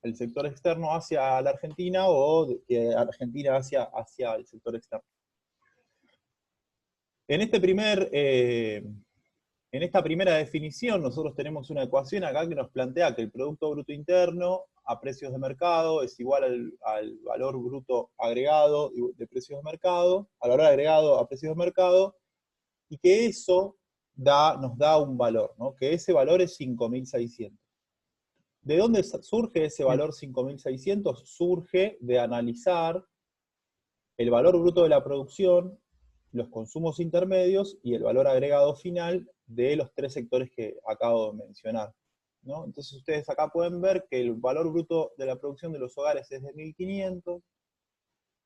el sector externo hacia la Argentina o que Argentina hacia el sector externo. En esta primera definición nosotros tenemos una ecuación acá que nos plantea que el Producto Bruto Interno a precios de mercado es igual al valor bruto agregado de precios de mercado, al valor agregado a precios de mercado, y que eso nos da un valor, ¿no? Que ese valor es 5.600. ¿De dónde surge ese valor 5.600? Surge de analizar el valor bruto de la producción, los consumos intermedios y el valor agregado final de los tres sectores que acabo de mencionar, ¿no? Entonces ustedes acá pueden ver que el valor bruto de la producción de los hogares es de 1.500,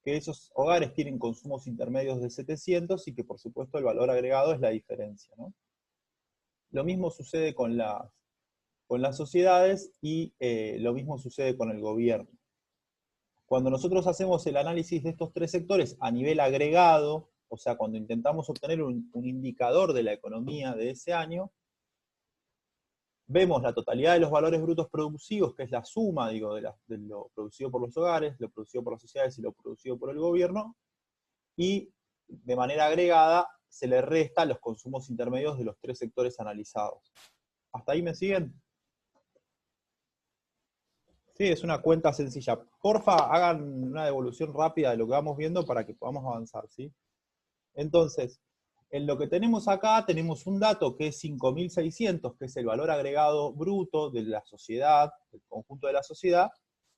que esos hogares tienen consumos intermedios de 700 y que por supuesto el valor agregado es la diferencia, ¿no? Lo mismo sucede con las sociedades y lo mismo sucede con el gobierno. Cuando nosotros hacemos el análisis de estos tres sectores a nivel agregado, o sea, cuando intentamos obtener un indicador de la economía de ese año, vemos la totalidad de los valores brutos productivos, que es la suma, digo, de lo producido por los hogares, lo producido por las sociedades y lo producido por el gobierno, y de manera agregada se le resta los consumos intermedios de los tres sectores analizados. ¿Hasta ahí me siguen? Sí, es una cuenta sencilla. Porfa, hagan una devolución rápida de lo que vamos viendo para que podamos avanzar, ¿sí? Entonces, en lo que tenemos acá, tenemos un dato que es 5.600, que es el valor agregado bruto de la sociedad, del conjunto de la sociedad,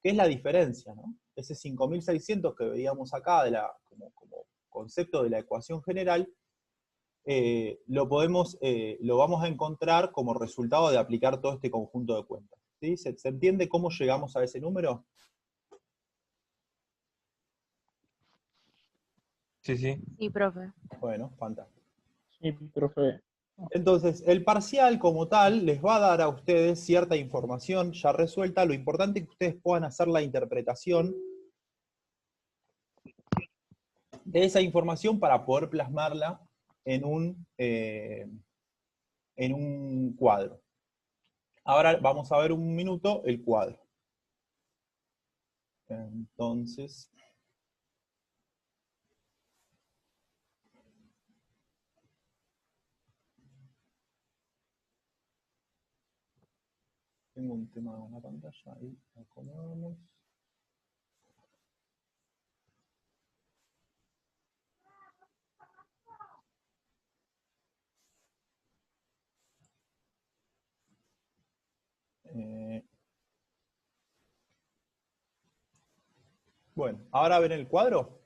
que es la diferencia, ¿no? Ese 5.600 que veíamos acá como concepto de la ecuación general, lo vamos a encontrar como resultado de aplicar todo este conjunto de cuentas. ¿Sí? ¿Se entiende cómo llegamos a ese número? Sí, sí. Sí, profe. Bueno, fantástico. Sí, profe. Entonces, el parcial como tal les va a dar a ustedes cierta información ya resuelta. Lo importante es que ustedes puedan hacer la interpretación de esa información para poder plasmarla en un cuadro. Ahora vamos a ver un minuto el cuadro. Entonces, tengo un tema en la pantalla, ahí acomodamos. Bueno, ¿ahora ven el cuadro?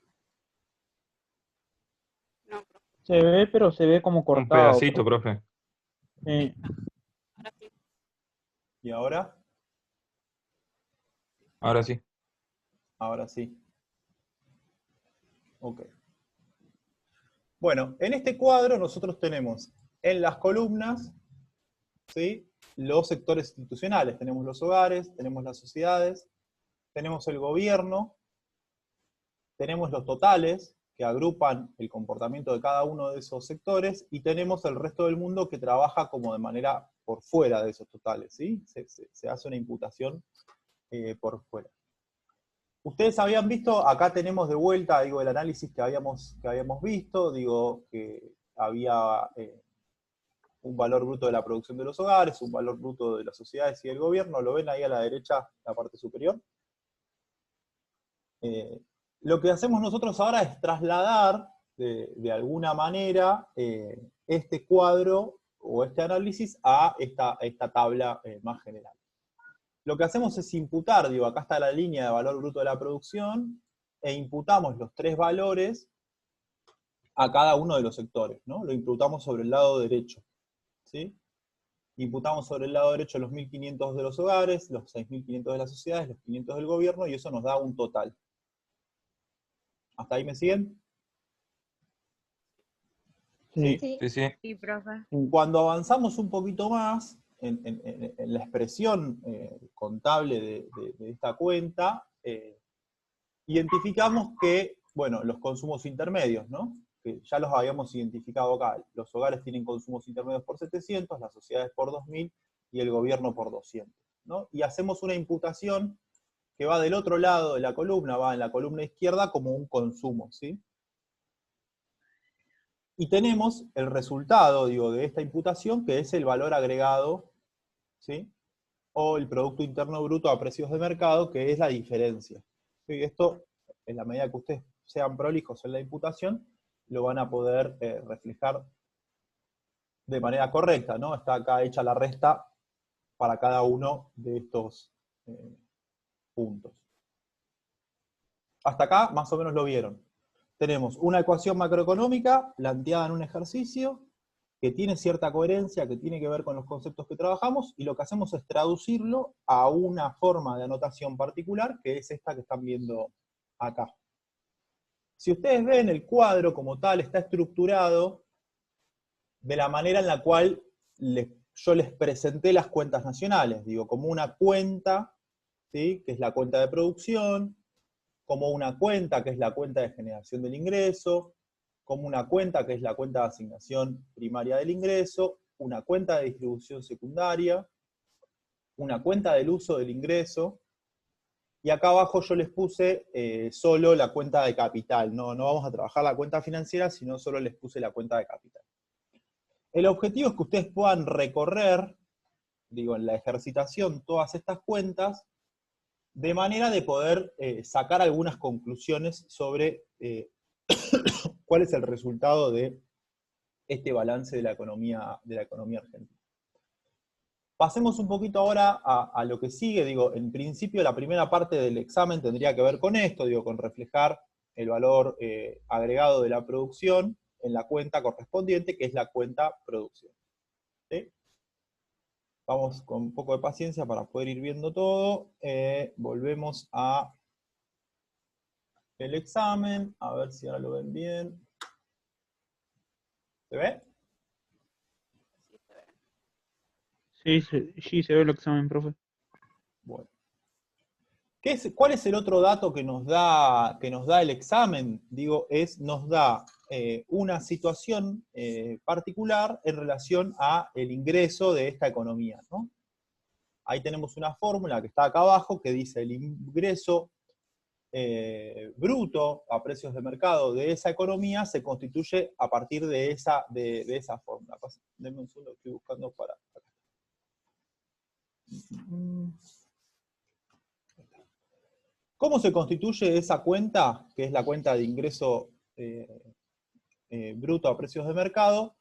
No, Se ve, pero se ve como Un cortado. pedacito, profe. Sí. ahora sí. ¿Y ahora? Ahora sí. Ahora sí. Ok. Bueno, en este cuadro nosotros tenemos en las columnas, ¿sí?, los sectores institucionales. Tenemos los hogares, tenemos las sociedades, tenemos el gobierno, tenemos los totales, que agrupan el comportamiento de cada uno de esos sectores, y tenemos el resto del mundo que trabaja como de manera por fuera de esos totales, ¿sí? Se hace una imputación por fuera. Ustedes habían visto, acá tenemos de vuelta, digo, el análisis que habíamos visto, digo, que había un valor bruto de la producción de los hogares, un valor bruto de las sociedades y del gobierno. ¿Lo ven ahí a la derecha, la parte superior? Lo que hacemos nosotros ahora es trasladar, de alguna manera, este cuadro o este análisis a esta tabla más general. Lo que hacemos es imputar, digo, acá está la línea de valor bruto de la producción, e imputamos los tres valores a cada uno de los sectores, ¿no? Lo imputamos sobre el lado derecho, ¿sí? Imputamos sobre el lado derecho los 1.500 de los hogares, los 6.500 de las sociedades, los 500 del gobierno, y eso nos da un total. ¿Hasta ahí me siguen? Sí. Sí, Sí, sí. sí, profe. Cuando avanzamos un poquito más en la expresión contable de esta cuenta, identificamos que, bueno, los consumos intermedios, ¿no? Que ya los habíamos identificado acá. Los hogares tienen consumos intermedios por 700, las sociedades por 2.000 y el gobierno por 200, ¿no? Y hacemos una imputación que va del otro lado de la columna, va en la columna izquierda como un consumo, ¿sí? Y tenemos el resultado, digo, de esta imputación, que es el valor agregado, ¿sí? O el Producto Interno Bruto a precios de mercado, que es la diferencia. ¿Sí? Esto, en la medida que ustedes sean prolijos en la imputación, lo van a poder reflejar de manera correcta, ¿no? Está acá hecha la resta para cada uno de estos puntos. Hasta acá más o menos lo vieron. Tenemos una ecuación macroeconómica planteada en un ejercicio que tiene cierta coherencia, que tiene que ver con los conceptos que trabajamos, y lo que hacemos es traducirlo a una forma de anotación particular, que es esta que están viendo acá. Si ustedes ven, el cuadro como tal está estructurado de la manera en la cual yo les presenté las cuentas nacionales, digo, como una cuenta, ¿sí? Que es la cuenta de producción, como una cuenta, que es la cuenta de generación del ingreso, como una cuenta, que es la cuenta de asignación primaria del ingreso, una cuenta de distribución secundaria, una cuenta del uso del ingreso, y acá abajo yo les puse solo la cuenta de capital, no vamos a trabajar la cuenta financiera, sino solo les puse la cuenta de capital. El objetivo es que ustedes puedan recorrer, digo, en la ejercitación, todas estas cuentas, de manera de poder sacar algunas conclusiones sobre cuál es el resultado de este balance de la economía argentina. Pasemos un poquito ahora a lo que sigue. Digo, en principio la primera parte del examen tendría que ver con esto, digo, con reflejar el valor agregado de la producción en la cuenta correspondiente, que es la cuenta producción. ¿Sí? Vamos con un poco de paciencia para poder ir viendo todo. Volvemos a el examen, a ver si ahora lo ven bien. ¿Se ve? Sí, se ve el examen, profe. Bueno. ¿Cuál es el otro dato que nos da el examen? Digo, nos da una situación particular en relación a el ingreso de esta economía, ¿no? Ahí tenemos una fórmula que está acá abajo que dice el ingreso bruto a precios de mercado de esa economía se constituye a partir de esa fórmula. Denme un segundo, estoy buscando para... ¿Cómo se constituye esa cuenta, que es la cuenta de ingreso bruto a precios de mercado,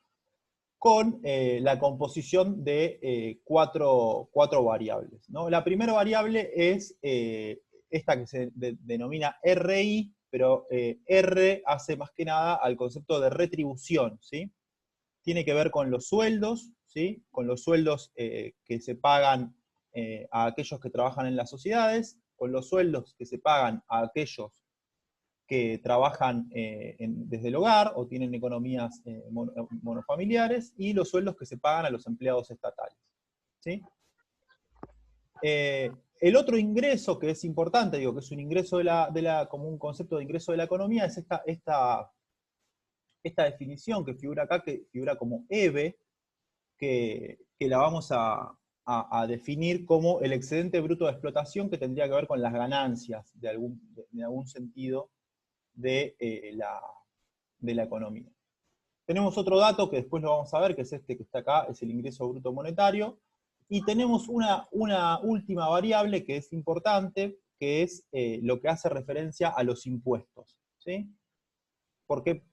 con la composición de cuatro variables, ¿no? La primera variable es esta que se denomina RI, pero R hace más que nada al concepto de retribución, ¿sí? Tiene que ver con los sueldos, ¿sí? Con los sueldos que se pagan a aquellos que trabajan en las sociedades, con los sueldos que se pagan a aquellos que trabajan desde el hogar o tienen economías monofamiliares, y los sueldos que se pagan a los empleados estatales. ¿Sí? El otro ingreso que es importante, digo, que es un ingreso como un concepto de ingreso de la economía, es esta definición que figura acá, que figura como EBE, que la vamos a definir como el excedente bruto de explotación, que tendría que ver con las ganancias de algún sentido de la economía. Tenemos otro dato que después lo vamos a ver, que es este que está acá, es el ingreso bruto monetario, y tenemos una última variable que es importante, que es lo que hace referencia a los impuestos, ¿sí? Porque,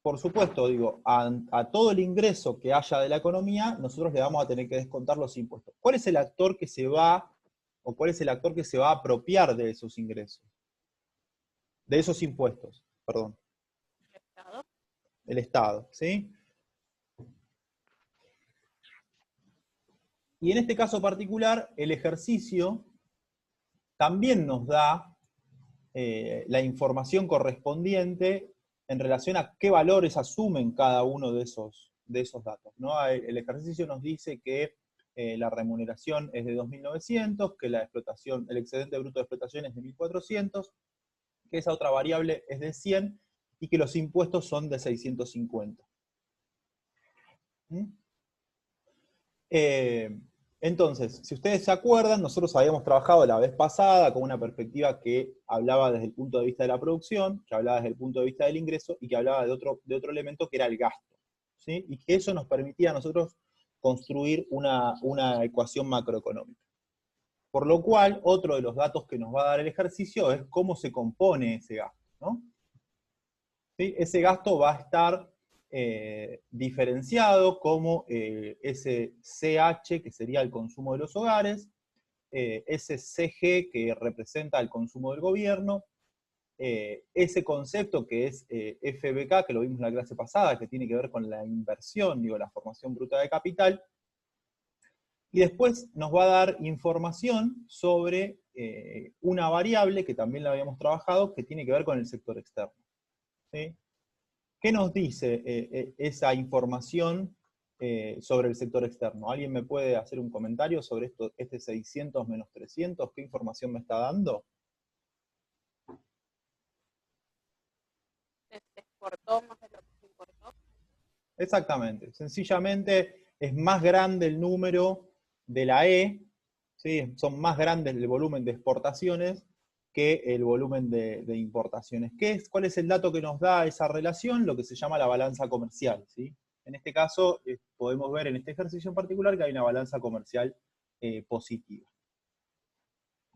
por supuesto, digo, a todo el ingreso que haya de la economía, nosotros le vamos a tener que descontar los impuestos. ¿Cuál es el actor que se va, o cuál es el actor que se va a apropiar de esos ingresos? De esos impuestos, perdón. El Estado, ¿sí? Y en este caso particular, el ejercicio también nos da la información correspondiente en relación a qué valores asumen cada uno de esos datos, ¿no? El ejercicio nos dice que la remuneración es de 2.900, que el excedente bruto de explotación es de 1.400, que esa otra variable es de 100, y que los impuestos son de 650. Entonces, si ustedes se acuerdan, nosotros habíamos trabajado la vez pasada con una perspectiva que hablaba desde el punto de vista de la producción, que hablaba desde el punto de vista del ingreso, y que hablaba de otro elemento que era el gasto, ¿sí? Y que eso nos permitía a nosotros construir una ecuación macroeconómica. Por lo cual, otro de los datos que nos va a dar el ejercicio es cómo se compone ese gasto, ¿no? ¿Sí? Ese gasto va a estar diferenciado como ese CH, que sería el consumo de los hogares, ese CG, que representa el consumo del gobierno, ese concepto que es FBK, que lo vimos en la clase pasada, que tiene que ver con la inversión, digo, la formación bruta de capital, y después nos va a dar información sobre una variable que también la habíamos trabajado, que tiene que ver con el sector externo, ¿sí? ¿Qué nos dice esa información sobre el sector externo? ¿Alguien me puede hacer un comentario sobre esto, este 600 menos 300? ¿Qué información me está dando? Se exportó más de lo que se importó. Exactamente. Sencillamente es más grande el número de la E, ¿sí? Son más grandes el volumen de exportaciones que el volumen de importaciones. ¿Cuál es el dato que nos da esa relación? Lo que se llama la balanza comercial, ¿sí? En este caso, podemos ver en este ejercicio en particular que hay una balanza comercial positiva.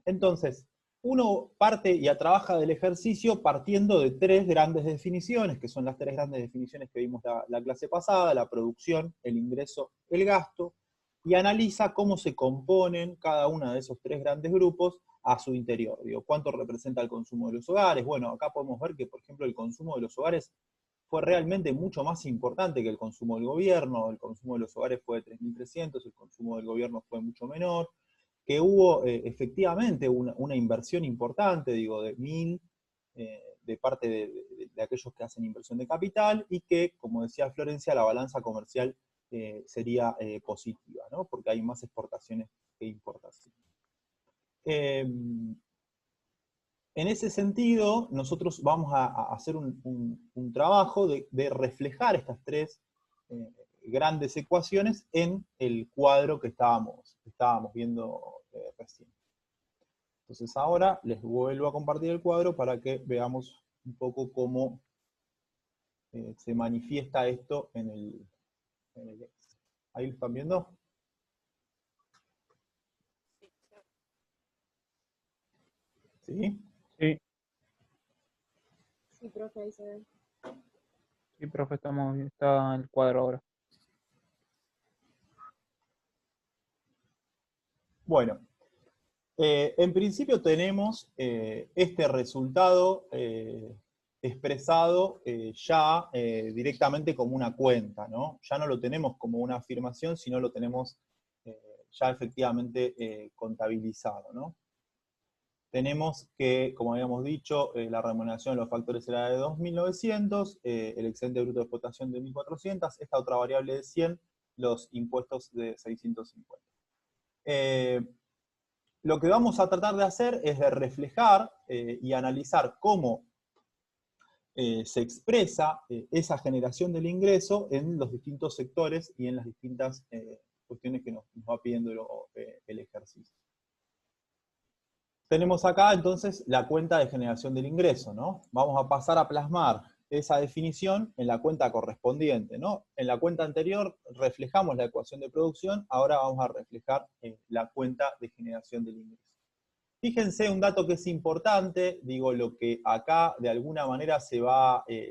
Entonces, uno parte y trabaja del ejercicio partiendo de tres grandes definiciones, que son las tres grandes definiciones que vimos la clase pasada: la producción, el ingreso, el gasto, y analiza cómo se componen cada uno de esos tres grandes grupos a su interior. Digo, ¿cuánto representa el consumo de los hogares? Bueno, acá podemos ver que, por ejemplo, el consumo de los hogares fue realmente mucho más importante que el consumo del gobierno. El consumo de los hogares fue de 3.300, el consumo del gobierno fue mucho menor, que hubo efectivamente una inversión importante, digo, de 1.000, de parte de aquellos que hacen inversión de capital, y que, como decía Florencia, la balanza comercial sería positiva, ¿no? Porque hay más exportaciones que importaciones. En ese sentido, nosotros vamos a hacer un trabajo de reflejar estas tres grandes ecuaciones en el cuadro que estábamos viendo recién. Entonces ahora les vuelvo a compartir el cuadro para que veamos un poco cómo se manifiesta esto en el Excel. ¿Ahí lo están viendo? ¿Sí? Sí, Sí, profe, ahí se ve. sí, profe, está en el cuadro ahora. Bueno, en principio tenemos este resultado expresado ya directamente como una cuenta, ¿no? Ya no lo tenemos como una afirmación, sino lo tenemos ya efectivamente contabilizado, ¿no? Tenemos que, como habíamos dicho, la remuneración de los factores era de 2.900, el excedente bruto de explotación de 1.400, esta otra variable de 100, los impuestos de 650. Lo que vamos a tratar de hacer es de reflejar y analizar cómo se expresa esa generación del ingreso en los distintos sectores y en las distintas cuestiones que nos va pidiendo el ejercicio. Tenemos acá entonces la cuenta de generación del ingreso, ¿no? Vamos a pasar a plasmar esa definición en la cuenta correspondiente, ¿no? En la cuenta anterior reflejamos la ecuación de producción, ahora vamos a reflejar la cuenta de generación del ingreso. Fíjense un dato que es importante, digo, lo que acá de alguna manera se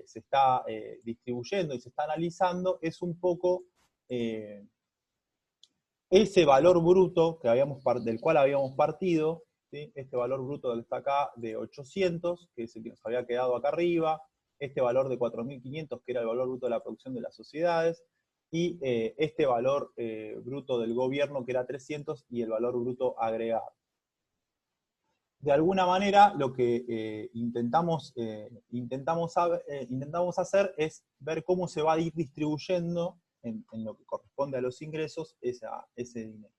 está distribuyendo y se está analizando es un poco ese valor bruto del cual habíamos partido, ¿sí? Este valor bruto que está acá de 800, que es el que nos había quedado acá arriba, este valor de 4.500, que era el valor bruto de la producción de las sociedades, y este valor bruto del gobierno, que era 300, y el valor bruto agregado. De alguna manera, lo que intentamos hacer es ver cómo se va a ir distribuyendo en lo que corresponde a los ingresos ese dinero.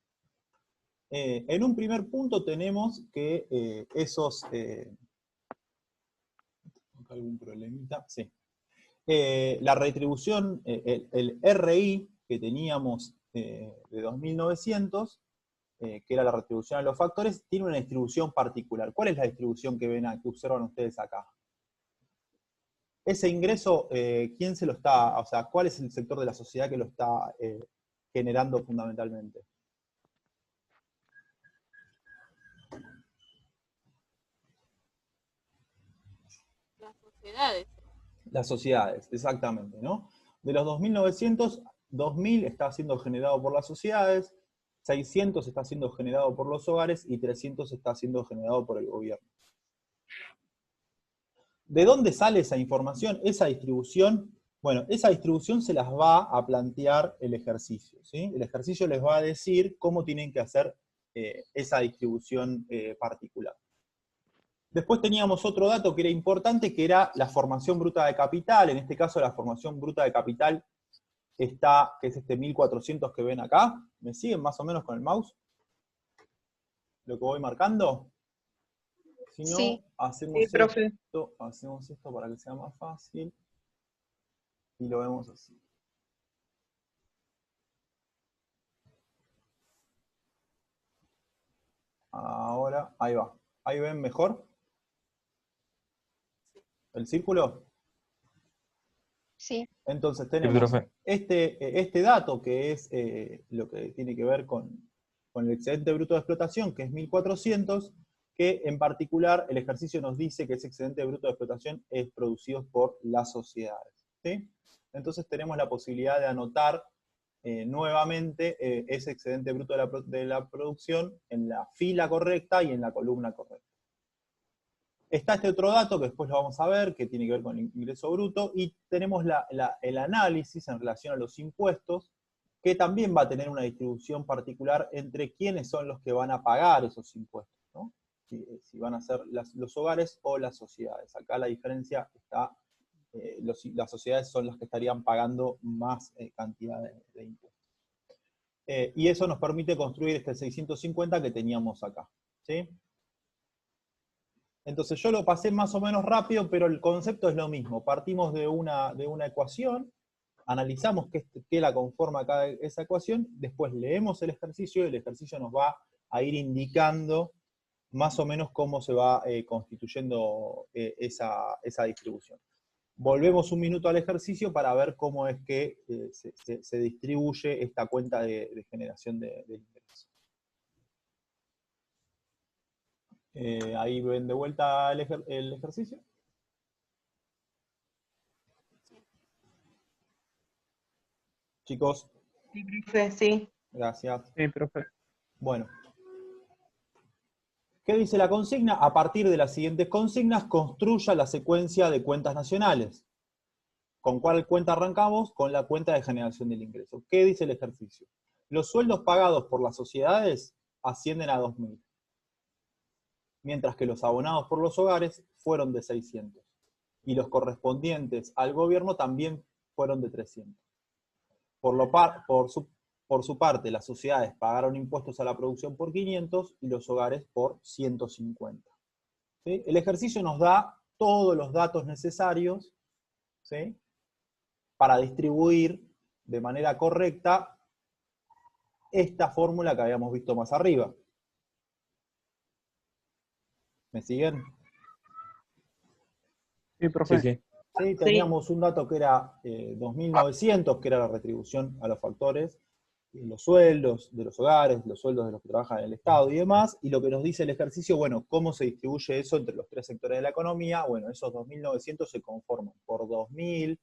En un primer punto tenemos que ¿algún problemita? Sí. La retribución, el RI que teníamos de 2.900, que era la retribución a los factores, tiene una distribución particular. ¿Cuál es la distribución que ven, que observan ustedes acá? Ese ingreso, ¿quién se lo está, o sea, cuál es el sector de la sociedad que lo está generando fundamentalmente? Las sociedades. Las sociedades, exactamente, ¿no? De los 2.900, 2.000 está siendo generado por las sociedades, 600 está siendo generado por los hogares y 300 está siendo generado por el gobierno. ¿De dónde sale esa información? Esa distribución, bueno, esa distribución se las va a plantear el ejercicio, ¿sí? El ejercicio les va a decir cómo tienen que hacer esa distribución particular. Después teníamos otro dato que era importante, que era la formación bruta de capital. En este caso, la formación bruta de capital está, que es este 1.400 que ven acá. ¿Me siguen más o menos con el mouse? ¿Lo que voy marcando? Si no, Sí, hacemos profe. esto para que sea más fácil. Y lo vemos así. Ahora, ahí va. ¿Ahí ven mejor el círculo? Sí. Entonces Sí, tenemos profe. este dato que es lo que tiene que ver con el excedente bruto de explotación, que es 1.400, que en particular el ejercicio nos dice que ese excedente bruto de explotación es producido por las sociedades, ¿sí? Entonces tenemos la posibilidad de anotar nuevamente ese excedente bruto de la producción en la fila correcta y en la columna correcta. Está este otro dato que después lo vamos a ver, que tiene que ver con el ingreso bruto, y tenemos el análisis en relación a los impuestos, que también va a tener una distribución particular entre quiénes son los que van a pagar esos impuestos, ¿no? Si van a ser los hogares o las sociedades. Acá la diferencia está, las sociedades son las que estarían pagando más cantidad de impuestos. Y eso nos permite construir este 650 que teníamos acá, ¿sí? Entonces yo lo pasé más o menos rápido, pero el concepto es lo mismo. Partimos de una ecuación, analizamos qué la conforma cada esa ecuación, después leemos el ejercicio y el ejercicio nos va a ir indicando más o menos cómo se va constituyendo esa distribución. Volvemos un minuto al ejercicio para ver cómo es que se distribuye esta cuenta de generación de ingresos. Ahí ven de vuelta el ejercicio. Chicos, Sí, profe, sí. gracias. Sí, profe. Bueno. ¿Qué dice la consigna? A partir de las siguientes consignas, construya la secuencia de cuentas nacionales. ¿Con cuál cuenta arrancamos? Con la cuenta de generación del ingreso. ¿Qué dice el ejercicio? Los sueldos pagados por las sociedades ascienden a 2.000, mientras que los abonados por los hogares fueron de 600, y los correspondientes al gobierno también fueron de 300. Por su parte, las sociedades pagaron impuestos a la producción por 500 y los hogares por 150. ¿Sí? El ejercicio nos da todos los datos necesarios, ¿sí?, para distribuir de manera correcta esta fórmula que habíamos visto más arriba. ¿Me siguen? Sí, profe. Sí, teníamos un dato que era 2.900, que era la retribución a los factores, los sueldos de los hogares, los sueldos de los que trabajan en el Estado y demás, y lo que nos dice el ejercicio, bueno, ¿cómo se distribuye eso entre los tres sectores de la economía? Bueno, esos 2.900 se conforman por 2.000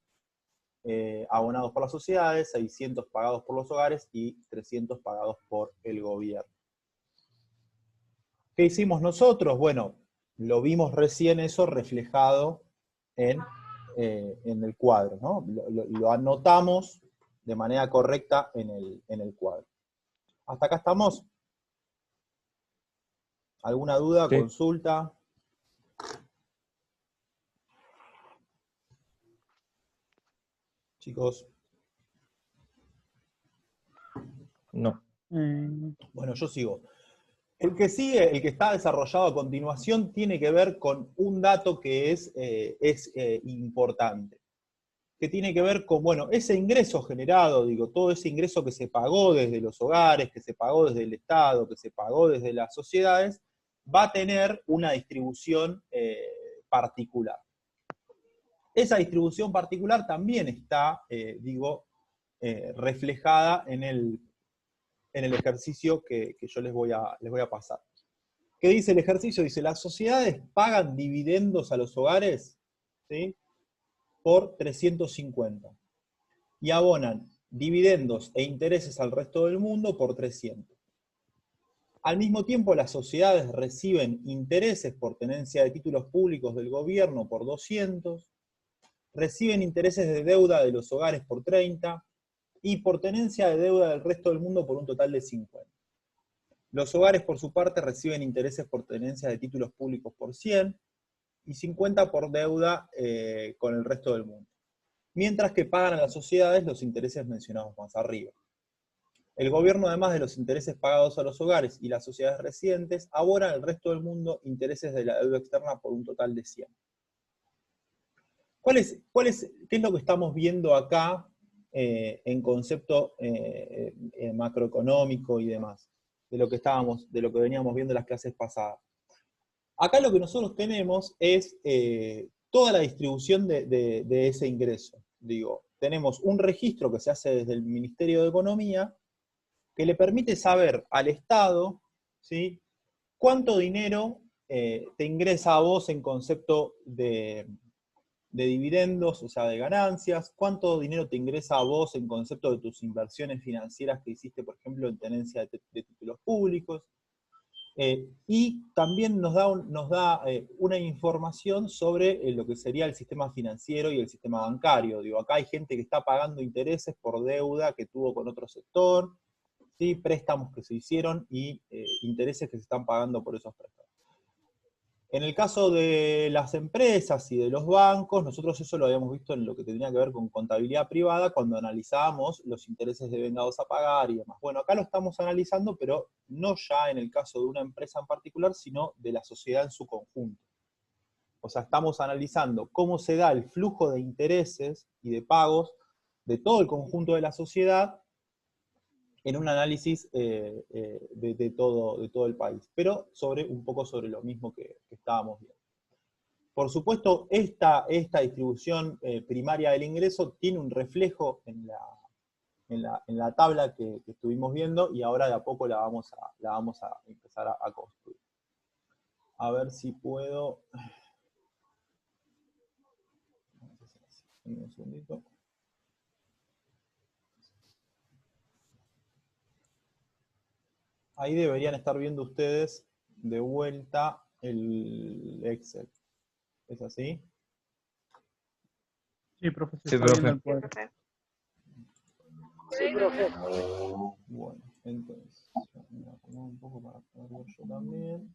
abonados por las sociedades, 600 pagados por los hogares y 300 pagados por el gobierno. ¿Qué hicimos nosotros? Bueno, lo vimos recién eso reflejado en el cuadro, ¿no? Lo anotamos de manera correcta en el cuadro. ¿Hasta acá estamos? ¿Alguna duda, Sí. consulta? Chicos. No. Bueno, yo sigo. El que sigue, el que está desarrollado a continuación, tiene que ver con un dato que es importante. que tiene que ver con, bueno, ese ingreso generado, digo, todo ese ingreso que se pagó desde los hogares, que se pagó desde el Estado, que se pagó desde las sociedades, va a tener una distribución particular. Esa distribución particular también está, reflejada en el ejercicio que yo les voy a pasar. ¿Qué dice el ejercicio? Dice, las sociedades pagan dividendos a los hogares, ¿sí?, por 350. Y abonan dividendos e intereses al resto del mundo por 300. Al mismo tiempo, las sociedades reciben intereses por tenencia de títulos públicos del gobierno por 200, reciben intereses de deuda de los hogares por 30, y por tenencia de deuda del resto del mundo por un total de 50. Los hogares, por su parte, reciben intereses por tenencia de títulos públicos por 100, y 50 por deuda con el resto del mundo. Mientras que pagan a las sociedades los intereses mencionados más arriba. El gobierno, además de los intereses pagados a los hogares y las sociedades residentes, abona al resto del mundo intereses de la deuda externa por un total de 100. ¿Qué es lo que estamos viendo acá en concepto macroeconómico y demás? De lo que veníamos viendo en las clases pasadas. Acá lo que nosotros tenemos es toda la distribución de ese ingreso. Digo, tenemos un registro que se hace desde el Ministerio de Economía que le permite saber al Estado, ¿sí?, cuánto dinero te ingresa a vos en concepto de dividendos, o sea, de ganancias, cuánto dinero te ingresa a vos en concepto de tus inversiones financieras que hiciste, por ejemplo, en tenencia de títulos públicos. Y también nos da una información sobre lo que sería el sistema financiero y el sistema bancario. Digo, acá hay gente que está pagando intereses por deuda que tuvo con otro sector, ¿sí?, préstamos que se hicieron y intereses que se están pagando por esos préstamos. En el caso de las empresas y de los bancos, nosotros eso lo habíamos visto en lo que tenía que ver con contabilidad privada, cuando analizábamos los intereses devengados a pagar y demás. Bueno, acá lo estamos analizando, pero no ya en el caso de una empresa en particular, sino de la sociedad en su conjunto. O sea, estamos analizando cómo se da el flujo de intereses y de pagos de todo el conjunto de la sociedad en un análisis de todo el país, pero un poco sobre lo mismo que estábamos viendo. Por supuesto, esta distribución primaria del ingreso tiene un reflejo en la tabla que estuvimos viendo, y ahora de a poco la vamos a empezar a construir. A ver si puedo... Un segundito. Ahí deberían estar viendo ustedes de vuelta el Excel. ¿Es así? Sí, profe, se Sí, está profe. viendo el cuadro. Sí, profe. Bueno, entonces, me voy a poner un poco para ponerlo yo también.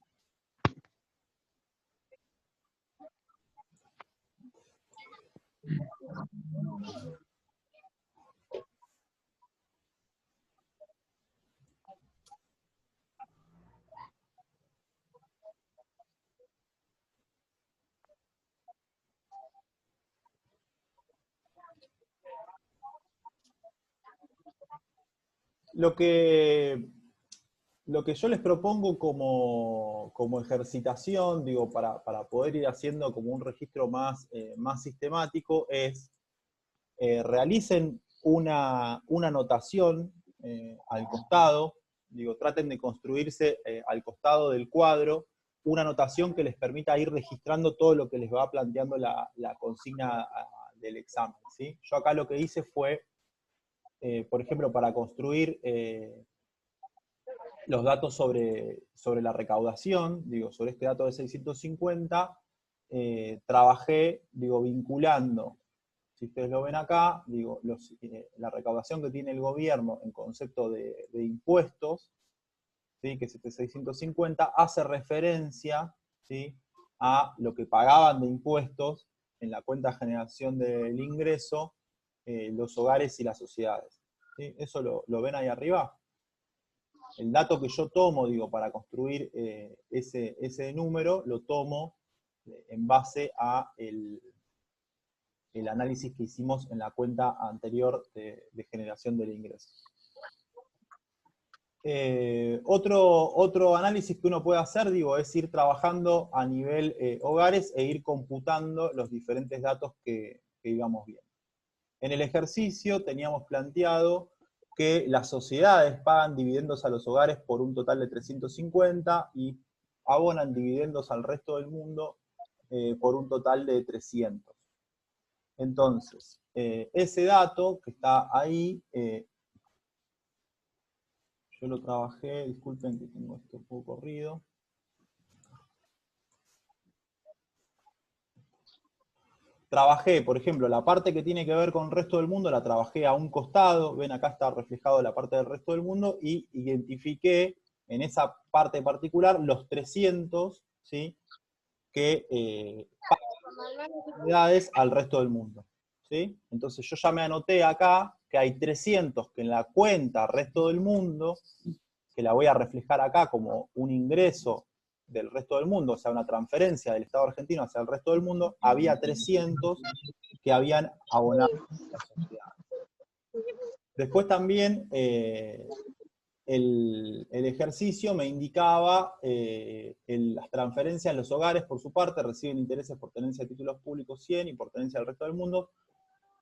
Lo que yo les propongo como ejercitación, digo, para poder ir haciendo como un registro más sistemático, es realicen una anotación al costado, digo, traten de construirse al costado del cuadro una anotación que les permita ir registrando todo lo que les va planteando la consigna del examen, ¿sí? Yo acá lo que hice fue, por ejemplo, para construir los datos sobre la recaudación, digo, sobre este dato de 650, trabajé, digo, vinculando, si ustedes lo ven acá, digo, la recaudación que tiene el gobierno en concepto de impuestos, ¿sí?, que es este 650, hace referencia, ¿sí?, a lo que pagaban de impuestos en la cuenta de generación del ingreso los hogares y las sociedades, ¿sí? Eso lo ven ahí arriba. El dato que yo tomo, digo, para construir ese número, lo tomo en base a el análisis que hicimos en la cuenta anterior de generación del ingreso. Otro análisis que uno puede hacer, digo, es ir trabajando a nivel hogares e ir computando los diferentes datos que íbamos viendo. En el ejercicio teníamos planteado que las sociedades pagan dividendos a los hogares por un total de 350 y abonan dividendos al resto del mundo por un total de 300. Entonces, ese dato que está ahí, yo lo trabajé, disculpen que tengo esto un poco corrido. Trabajé, por ejemplo, la parte que tiene que ver con el resto del mundo, la trabajé a un costado, ven acá está reflejado la parte del resto del mundo, y identifiqué en esa parte particular los 300, ¿sí?, que pagan unidades al resto del mundo, ¿sí? Entonces yo ya me anoté acá que hay 300 que en la cuenta resto del mundo, que la voy a reflejar acá como un ingreso del resto del mundo, o sea, una transferencia del Estado argentino hacia el resto del mundo, había 300 que habían abonado a la sociedad. Después también el ejercicio me indicaba las transferencias en los hogares, por su parte, reciben intereses por tenencia de títulos públicos 100 y por tenencia del resto del mundo,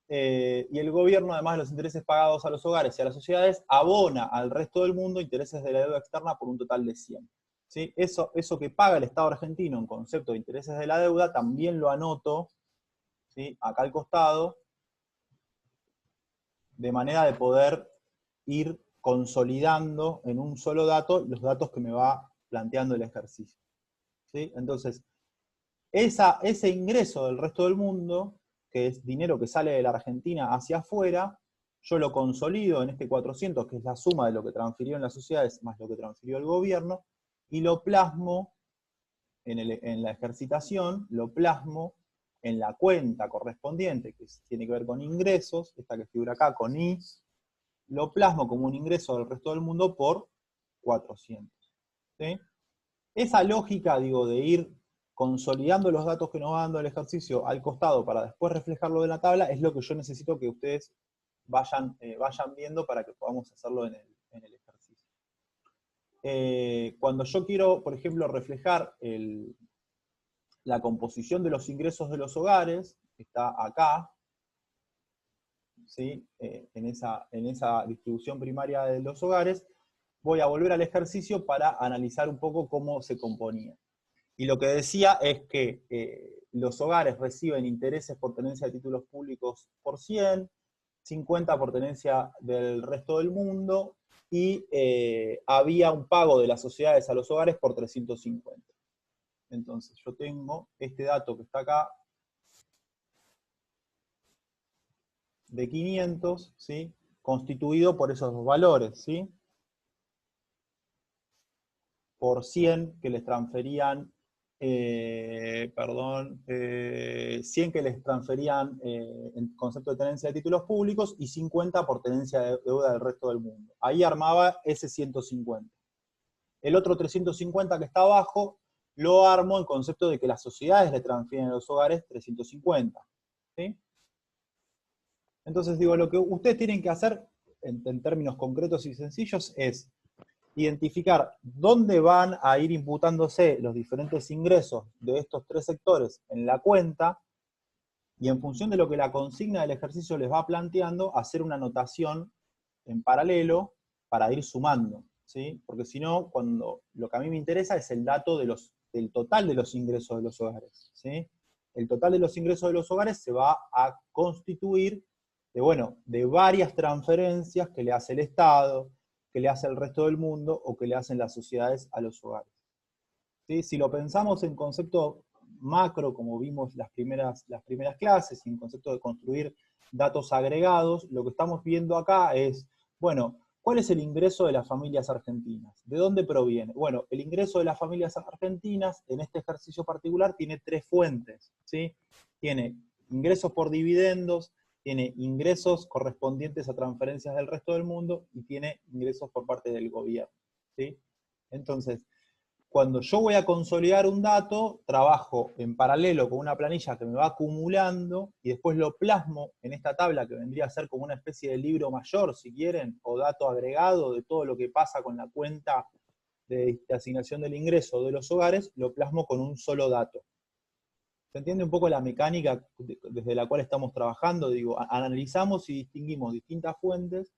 y el gobierno, además de los intereses pagados a los hogares y a las sociedades, abona al resto del mundo intereses de la deuda externa por un total de 100. ¿Sí? Eso que paga el Estado argentino en concepto de intereses de la deuda, también lo anoto, ¿sí?, acá al costado, de manera de poder ir consolidando en un solo dato los datos que me va planteando el ejercicio. ¿Sí? Entonces, ese ingreso del resto del mundo, que es dinero que sale de la Argentina hacia afuera, yo lo consolido en este 400, que es la suma de lo que transfirió en las sociedades más lo que transfirió el gobierno, y lo plasmo en la ejercitación, lo plasmo en la cuenta correspondiente, que tiene que ver con ingresos, esta que figura acá con I, lo plasmo como un ingreso del resto del mundo por 400. ¿Sí? Esa lógica, digo, de ir consolidando los datos que nos va dando el ejercicio al costado para después reflejarlo en la tabla, es lo que yo necesito que ustedes vayan viendo para que podamos hacerlo en el ejercicio. Cuando yo quiero, por ejemplo, reflejar la composición de los ingresos de los hogares, que está acá, ¿sí?, en esa distribución primaria de los hogares, voy a volver al ejercicio para analizar un poco cómo se componía. Y lo que decía es que los hogares reciben intereses por tenencia de títulos públicos por 100, 50 por tenencia del resto del mundo, y había un pago de las sociedades a los hogares por 350. Entonces yo tengo este dato que está acá, de 500, ¿sí?, constituido por esos dos valores, ¿sí?, por 100 que les transferían, 100 que les transferían en concepto de tenencia de títulos públicos, y 50 por tenencia de deuda del resto del mundo. Ahí armaba ese 150. El otro 350 que está abajo, lo armo en concepto de que las sociedades le transfieren a los hogares 350. ¿Sí? Entonces digo, lo que ustedes tienen que hacer, en términos concretos y sencillos, es identificar dónde van a ir imputándose los diferentes ingresos de estos tres sectores en la cuenta, y en función de lo que la consigna del ejercicio les va planteando, hacer una anotación en paralelo para ir sumando, ¿sí? Porque si no, lo que a mí me interesa es el dato del total de los ingresos de los hogares, ¿sí? El total de los ingresos de los hogares se va a constituir de varias transferencias que le hace el Estado, que le hace el resto del mundo, o que le hacen las sociedades a los hogares. ¿Sí? Si lo pensamos en concepto macro, como vimos las primeras clases, y en concepto de construir datos agregados, lo que estamos viendo acá es, bueno, ¿cuál es el ingreso de las familias argentinas? ¿De dónde proviene? Bueno, el ingreso de las familias argentinas, en este ejercicio particular, tiene tres fuentes, ¿sí? Tiene ingresos por dividendos, tiene ingresos correspondientes a transferencias del resto del mundo, y tiene ingresos por parte del gobierno, ¿sí? Entonces, cuando yo voy a consolidar un dato, trabajo en paralelo con una planilla que me va acumulando, y después lo plasmo en esta tabla que vendría a ser como una especie de libro mayor, si quieren, o dato agregado de todo lo que pasa con la cuenta de asignación del ingreso de los hogares, lo plasmo con un solo dato. ¿Se entiende un poco la mecánica desde la cual estamos trabajando? Digo, analizamos y distinguimos distintas fuentes,